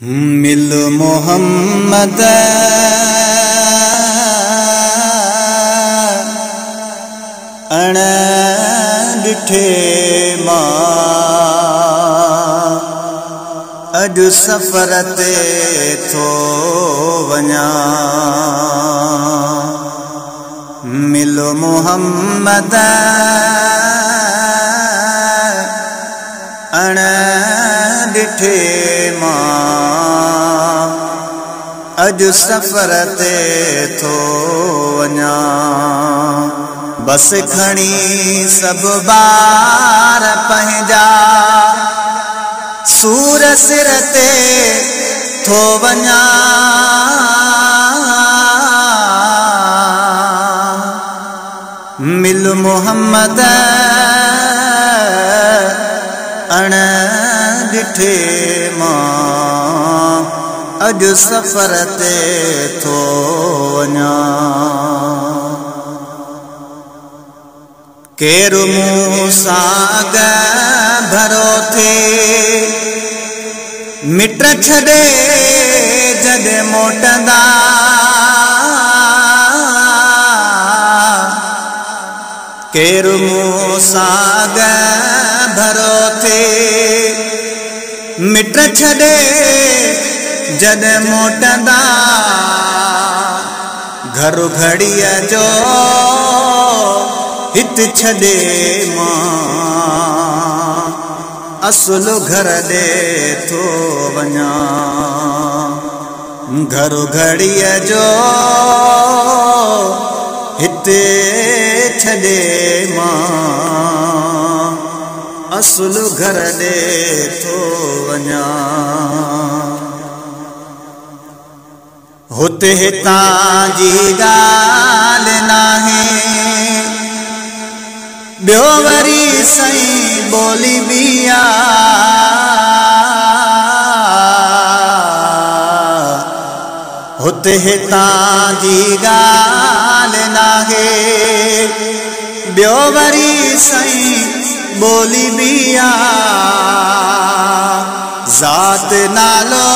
मिल मोहम्मद अण डिठे मां अज सफर ते थो वञा। मिल मोहम्मद अण डिठे मां अज सफर ते थो वञा। बस खणी सब बार पंहिंजा सूर सिर ते थो वञा। मिल मोहम्मद अण डिठे मां अज सफर ते थो वञा। केर मूं सां भरो थे मिट छॾे जॾहिं मोटंदा। केर मूं सां भरो थे मिट छॾे जॾहिं मोटंदा। घर घड़ीअ जो हित छॾे मां असुल घर ॾे थो वञा। घर घड़ीअ जो हिते छॾे मां असुल घर ॾे थो वञा। हुते हितां जी ॻाल्हि नाहे ॿियो वरी सही ॿोली बि आ। हुते हितां जी ॻाल्हि नाहे ॿियो वरी सही ॿोली बि आ। ज़ात नालो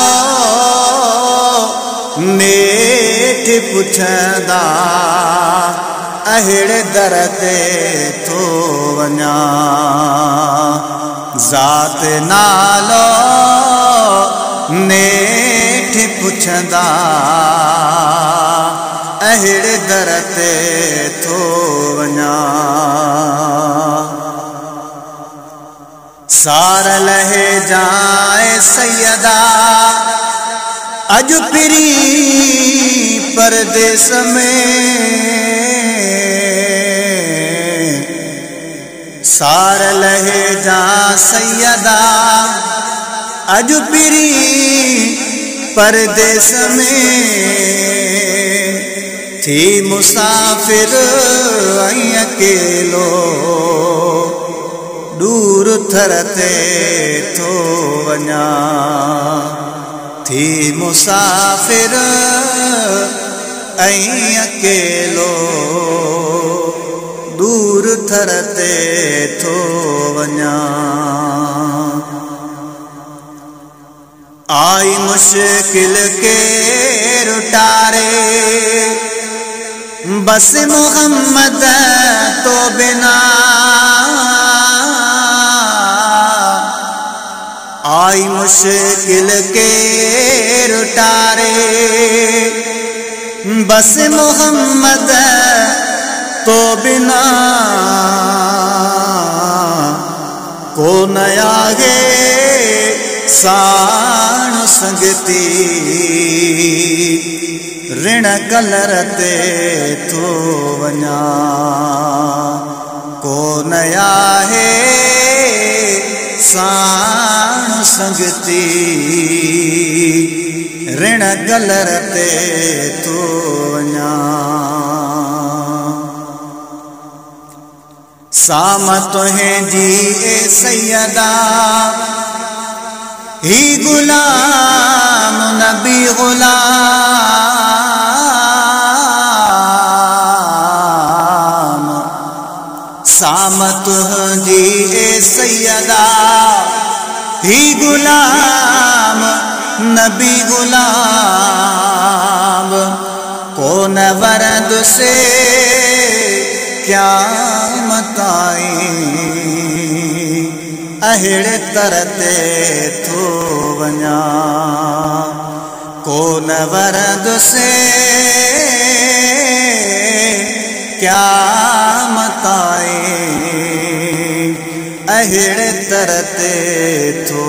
नेठ पुछंदा अहिड़े दर ते थो वञा। ज़ात नालो नेठ पुछंदा अहिड़े दर ते थो वञा। सार लहे जाए सैयदा अज पिरी परदेस में। सार लहे जा सैयदा अज पिरी परदेस में। थी मुसाफिर ऐं अकेलो दूर थर ते थो वञा। थी मुसाफिर ऐं अकेलो दूर थर ते थो वञा। आई मुश्किल केर टारे बस मोहम्मद तो बिना। आई मुश्किल केर टारे बस मोहम्मद तो बिना। को नया गे साण संगती ऋण कलर ते थो वञा। को नया है साण संगती ऋण कलर ते थो वञा। साम तुहें जी ए सैयदा ही गुलाम नबी गुलाम। साम तुझी ए सैयदा ही गुलाम नबी गुलाब को न वरद से क्या मताई अहिड़े तरते थो वञा को न वरद से क्या मताई अहिड़े तरते थो